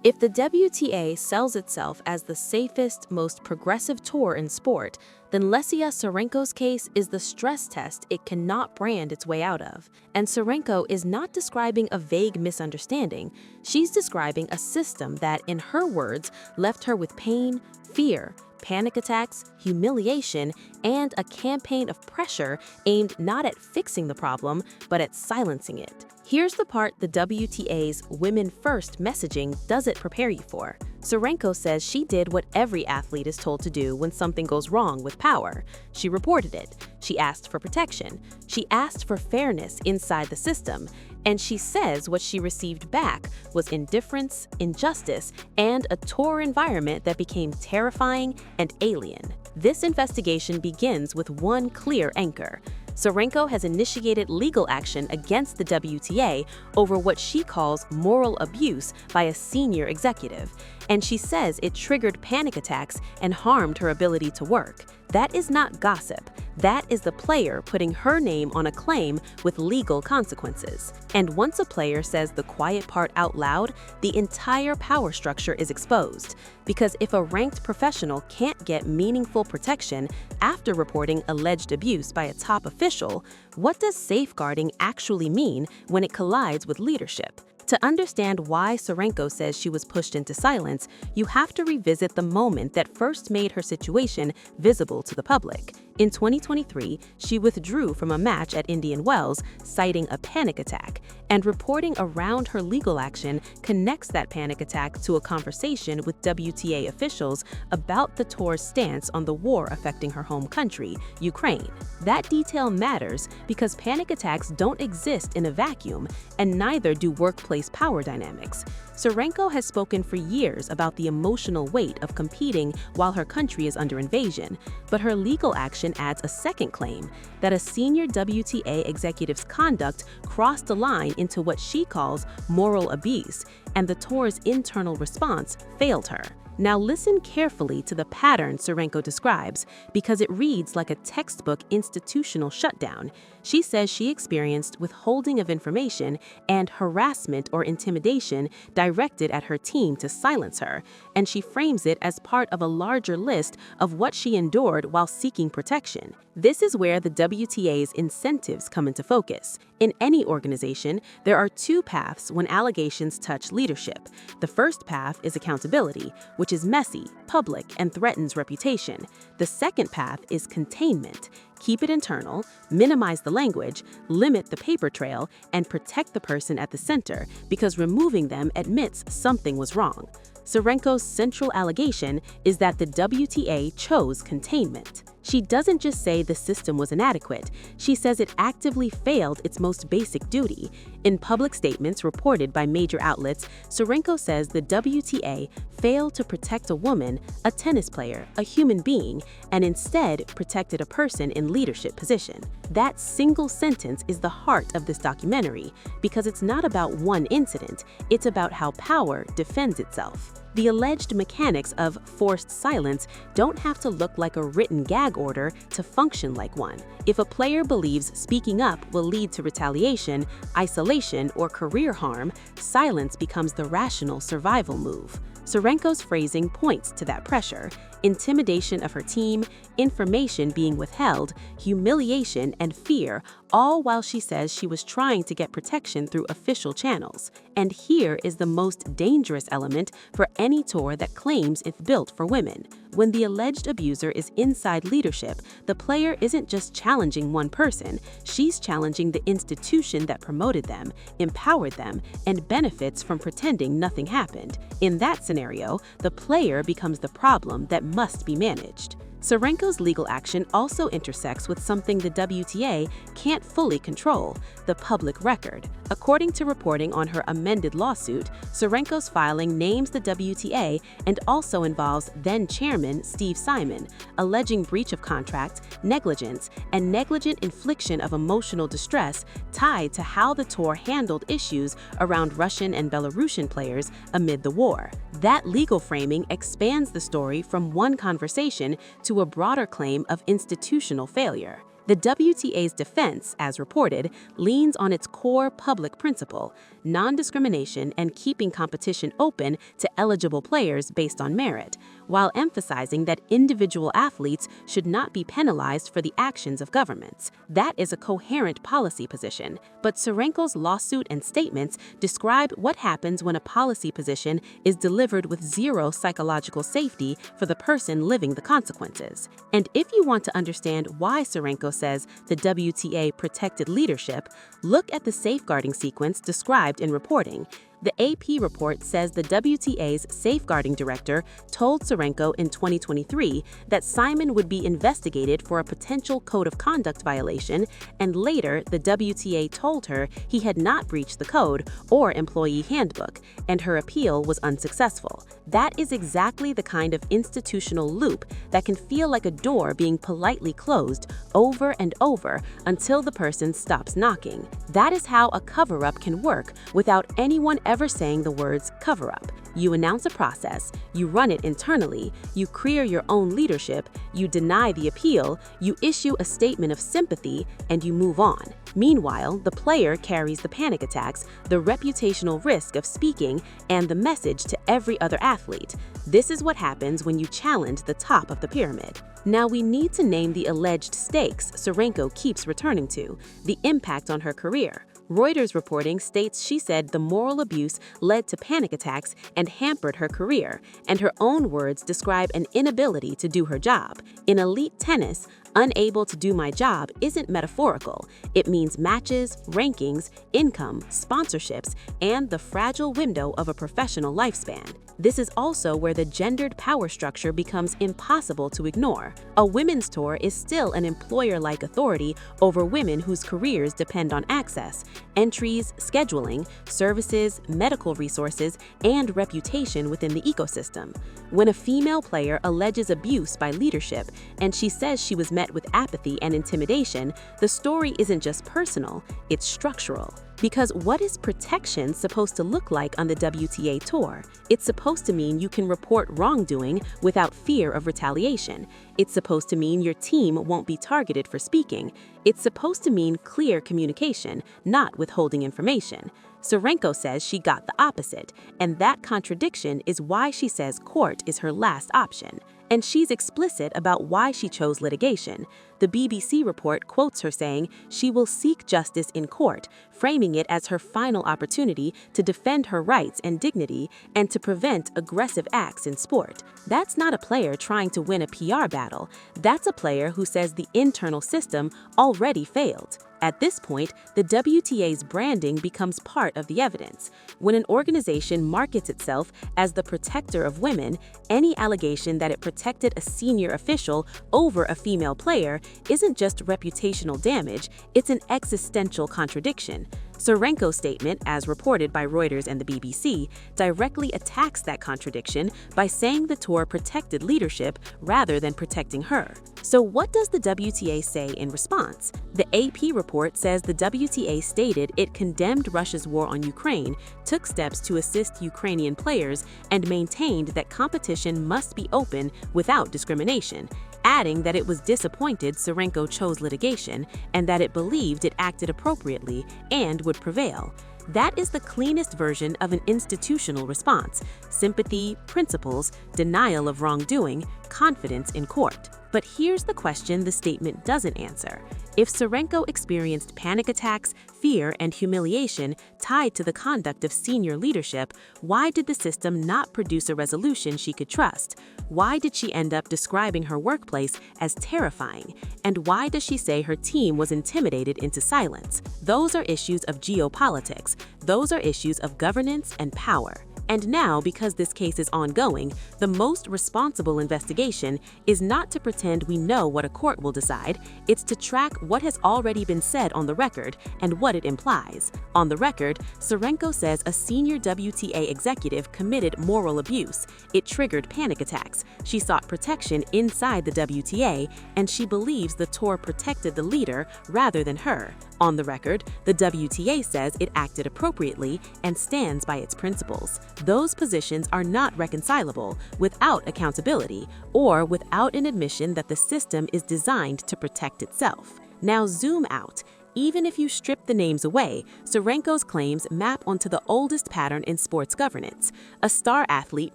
If the WTA sells itself as the safest, most progressive tour in sport, then Lesia Tsurenko's case is the stress test it cannot brand its way out of. And Tsurenko is not describing a vague misunderstanding. She's describing a system that, in her words, left her with pain, fear, panic attacks, humiliation, and a campaign of pressure aimed not at fixing the problem, but at silencing it. Here's the part the WTA's Women First messaging doesn't prepare you for. Tsurenko says she did what every athlete is told to do when something goes wrong with power. She reported it. She asked for protection. She asked for fairness inside the system. And she says what she received back was indifference, injustice, and a tour environment that became terrifying and alien. This investigation begins with one clear anchor. Tsurenko has initiated legal action against the WTA over what she calls moral abuse by a senior executive, and she says it triggered panic attacks and harmed her ability to work. That is not gossip. That is the player putting her name on a claim with legal consequences. And once a player says the quiet part out loud, the entire power structure is exposed. Because if a ranked professional can't get meaningful protection after reporting alleged abuse by a top official, what does safeguarding actually mean when it collides with leadership? To understand why Tsurenko says she was pushed into silence, you have to revisit the moment that first made her situation visible to the public. In 2023, she withdrew from a match at Indian Wells, citing a panic attack, and reporting around her legal action connects that panic attack to a conversation with WTA officials about the tour's stance on the war affecting her home country, Ukraine. That detail matters because panic attacks don't exist in a vacuum, and neither do workplace power dynamics. Tsurenko has spoken for years about the emotional weight of competing while her country is under invasion, but her legal action adds a second claim that a senior WTA executive's conduct crossed a line into what she calls moral abuse, and the tour's internal response failed her. Now listen carefully to the pattern Tsurenko describes, because it reads like a textbook institutional shutdown. She says she experienced withholding of information and harassment or intimidation directed at her team to silence her, and she frames it as part of a larger list of what she endured while seeking protection. This is where the WTA's incentives come into focus. In any organization, there are two paths when allegations touch leadership. The first path is accountability, which is messy, public, and threatens reputation. The second path is containment. Keep it internal, minimize the language, limit the paper trail, and protect the person at the center, because removing them admits something was wrong. Tsurenko's central allegation is that the WTA chose containment. She doesn't just say the system was inadequate, she says it actively failed its most basic duty. In public statements reported by major outlets, Tsurenko says the WTA failed to protect a woman, a tennis player, a human being, and instead protected a person in leadership position. That single sentence is the heart of this documentary, because it's not about one incident, it's about how power defends itself. The alleged mechanics of forced silence don't have to look like a written gag order to function like one. If a player believes speaking up will lead to retaliation, isolation, or career harm, silence becomes the rational survival move. Tsurenko's phrasing points to that pressure: intimidation of her team, information being withheld, humiliation, and fear, all while she says she was trying to get protection through official channels. And here is the most dangerous element for any tour that claims it's built for women. When the alleged abuser is inside leadership, the player isn't just challenging one person, she's challenging the institution that promoted them, empowered them, and benefits from pretending nothing happened. In that scenario, the player becomes the problem that must be managed. Tsurenko's legal action also intersects with something the WTA can't fully control: the public record. According to reporting on her amended lawsuit, Tsurenko's filing names the WTA and also involves then-chairman Steve Simon, alleging breach of contract, negligence, and negligent infliction of emotional distress tied to how the tour handled issues around Russian and Belarusian players amid the war. That legal framing expands the story from one conversation to a broader claim of institutional failure. The WTA's defense, as reported, leans on its core public principle, non-discrimination and keeping competition open to eligible players based on merit, while emphasizing that individual athletes should not be penalized for the actions of governments. That is a coherent policy position, but Tsurenko's lawsuit and statements describe what happens when a policy position is delivered with zero psychological safety for the person living the consequences. And if you want to understand why Tsurenko says the WTA protected leadership, look at the safeguarding sequence described in reporting. The AP report says the WTA's safeguarding director told Tsurenko in 2023 that Simon would be investigated for a potential code of conduct violation, and later the WTA told her he had not breached the code or employee handbook, and her appeal was unsuccessful. That is exactly the kind of institutional loop that can feel like a door being politely closed over and over until the person stops knocking. That is how a cover-up can work without anyone ever saying the words cover-up. You announce a process, you run it internally, you create your own leadership, you deny the appeal, you issue a statement of sympathy, and you move on. Meanwhile, the player carries the panic attacks, the reputational risk of speaking, and the message to every other athlete. This is what happens when you challenge the top of the pyramid. Now we need to name the alleged stakes Tsurenko keeps returning to, the impact on her career. Reuters reporting states she said the moral abuse led to panic attacks and hampered her career, and her own words describe an inability to do her job. In elite tennis, unable to do my job isn't metaphorical. It means matches, rankings, income, sponsorships, and the fragile window of a professional lifespan. This is also where the gendered power structure becomes impossible to ignore. A women's tour is still an employer-like authority over women whose careers depend on access, entries, scheduling, services, medical resources, and reputation within the ecosystem. When a female player alleges abuse by leadership and she says she was met with apathy and intimidation, the story isn't just personal, it's structural. Because what is protection supposed to look like on the WTA tour? It's supposed to mean you can report wrongdoing without fear of retaliation. It's supposed to mean your team won't be targeted for speaking. It's supposed to mean clear communication, not withholding information. Tsurenko says she got the opposite, and that contradiction is why she says court is her last option. And she's explicit about why she chose litigation. The BBC report quotes her saying she will seek justice in court, framing it as her final opportunity to defend her rights and dignity and to prevent aggressive acts in sport. That's not a player trying to win a PR battle. That's a player who says the internal system already failed. At this point, the WTA's branding becomes part of the evidence. When an organization markets itself as the protector of women, any allegation that it protected a senior official over a female player isn't just reputational damage, it's an existential contradiction. Tsurenko's statement, as reported by Reuters and the BBC, directly attacks that contradiction by saying the tour protected leadership rather than protecting her. So what does the WTA say in response? The AP report says the WTA stated it condemned Russia's war on Ukraine, took steps to assist Ukrainian players, and maintained that competition must be open without discrimination, adding that it was disappointed Tsurenko chose litigation and that it believed it acted appropriately and would prevail. That is the cleanest version of an institutional response: sympathy, principles, denial of wrongdoing, confidence in court. But here's the question the statement doesn't answer. If Tsurenko experienced panic attacks, fear, and humiliation tied to the conduct of senior leadership, why did the system not produce a resolution she could trust? Why did she end up describing her workplace as terrifying? And why does she say her team was intimidated into silence? Those are issues of geopolitics. Those are issues of governance and power. And now, because this case is ongoing, the most responsible investigation is not to pretend we know what a court will decide, it's to track what has already been said on the record and what it implies. On the record, Tsurenko says a senior WTA executive committed moral abuse. It triggered panic attacks. She sought protection inside the WTA, and she believes the tour protected the leader rather than her. On the record, the WTA says it acted appropriately and stands by its principles. Those positions are not reconcilable without accountability or without an admission that the system is designed to protect itself. Now zoom out. Even if you strip the names away, Tsurenko's claims map onto the oldest pattern in sports governance. A star athlete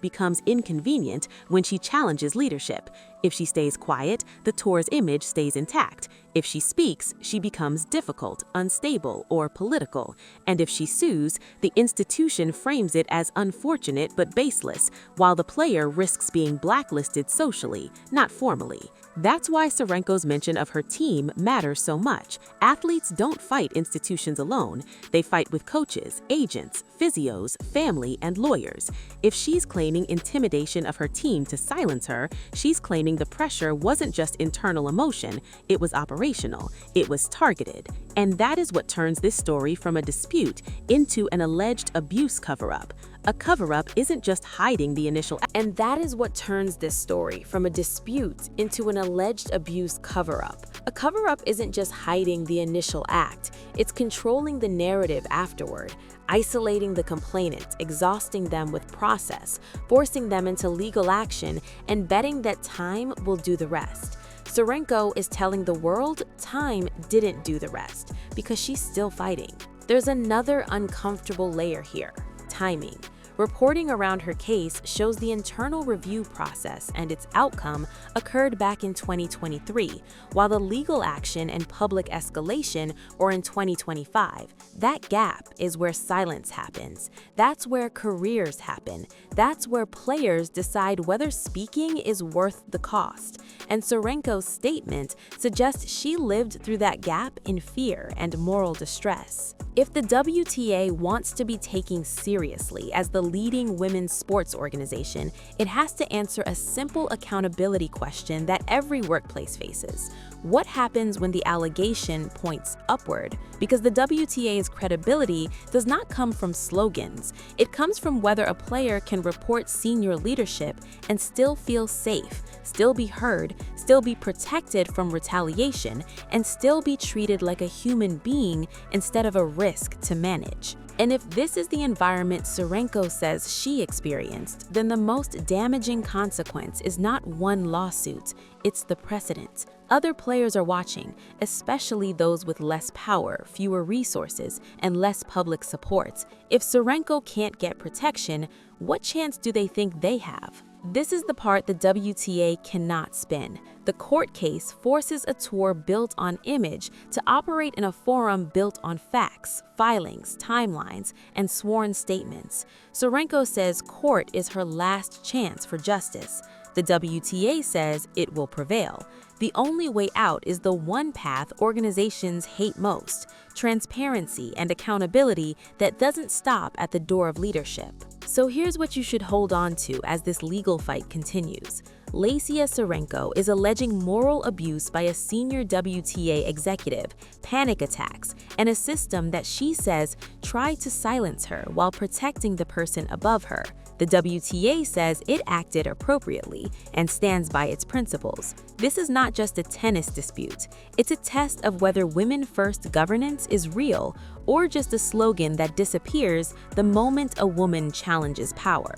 becomes inconvenient when she challenges leadership. If she stays quiet, the tour's image stays intact. If she speaks, she becomes difficult, unstable, or political. And if she sues, the institution frames it as unfortunate but baseless, while the player risks being blacklisted socially, not formally. That's why Tsurenko's mention of her team matters so much. Athletes don't fight institutions alone. They fight with coaches, agents, physios, family, and lawyers. If she's claiming intimidation of her team to silence her, she's claiming the pressure wasn't just internal emotion, it was operational, it was targeted. And that is what turns this story from a dispute into an alleged abuse cover-up. A cover-up isn't just hiding the initial act. And that is what turns this story from a dispute into an alleged abuse cover-up. A cover-up isn't just hiding the initial act, it's controlling the narrative afterward, isolating the complainant, exhausting them with process, forcing them into legal action, and betting that time will do the rest. Tsurenko is telling the world time didn't do the rest because she's still fighting. There's another uncomfortable layer here: timing. Reporting around her case shows the internal review process and its outcome occurred back in 2023, while the legal action and public escalation were in 2025. That gap is where silence happens. That's where careers happen. That's where players decide whether speaking is worth the cost. And Tsurenko's statement suggests she lived through that gap in fear and moral distress. If the WTA wants to be taken seriously as the leading women's sports organization, it has to answer a simple accountability question that every workplace faces. What happens when the allegation points upward? Because the WTA's credibility does not come from slogans. It comes from whether a player can report senior leadership and still feel safe, still be heard, still be protected from retaliation, and still be treated like a human being instead of a risk to manage. And if this is the environment Tsurenko says she experienced, then the most damaging consequence is not one lawsuit, it's the precedent. Other players are watching, especially those with less power, fewer resources, and less public support. If Tsurenko can't get protection, what chance do they think they have? This is the part the WTA cannot spin. The court case forces a tour built on image to operate in a forum built on facts, filings, timelines, and sworn statements. Tsurenko says court is her last chance for justice. The WTA says it will prevail. The only way out is the one path organizations hate most: transparency and accountability that doesn't stop at the door of leadership. So here's what you should hold on to as this legal fight continues. Lesia Tsurenko is alleging moral abuse by a senior WTA executive, panic attacks, and a system that she says tried to silence her while protecting the person above her. The WTA says it acted appropriately and stands by its principles. This is not just a tennis dispute. It's a test of whether women-first governance is real or just a slogan that disappears the moment a woman challenges power.